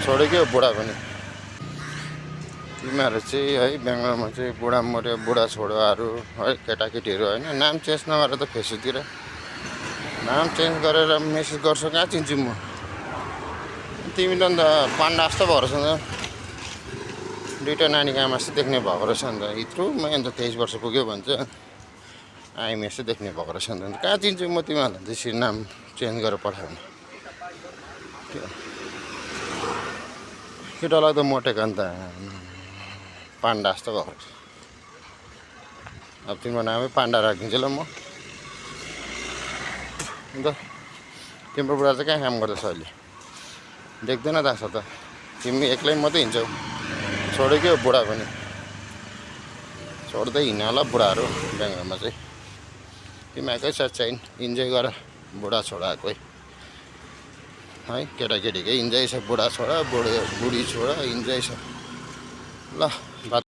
छोडेको बुढा पनि तिमीहरू चाहिँ है बेङ्गलोरमा चाहिँ बुढा मऱ्यो बुढा छोडोहरू है केटाकेटीहरू होइन नाम चेन्ज नगरेर त फेसबुकतिर नाम चेन्ज गरेर मेसेज गर्छु कहाँ चिन्छु म तिमी त अन्त पाण्डा जस्तो भएर छ नि दुईवटा नानीको आमा जस्तो देख्ने भएको रहेछ अन्त यत्रोमै अन्त 23 वर्ष पुग्यो भन्छ आइमी जस्तो देख्ने भएको रहेछ अन्त कहाँ चिन्छु म तिमीहरूलाई त्यसरी नाम चेन्ज गरेर पठायो भने केटालाई त मोटेको अन्त पाण्डा जस्तो भएको रहेछ अब तिम्रो नामै पाण्डा राखिदिन्छु ल म अन्त तिम्रो बुढा चाहिँ कहाँ काम गर्दैछ अहिले देख्दैन दास त तिमी एक्लै मात्रै हिँड्छौ छोडेको बुढा पनि छोड्दै हिँड्ने होला बुढाहरू बेङ्गलोरमा चाहिँ तिमीहरूकै साथ चाहिँ इन्जोय गर बुढा छोडाएकै है केटाकेटीकै इन्जोय छ बुढा छोडा बुढी छोडा इन्जोय छ ल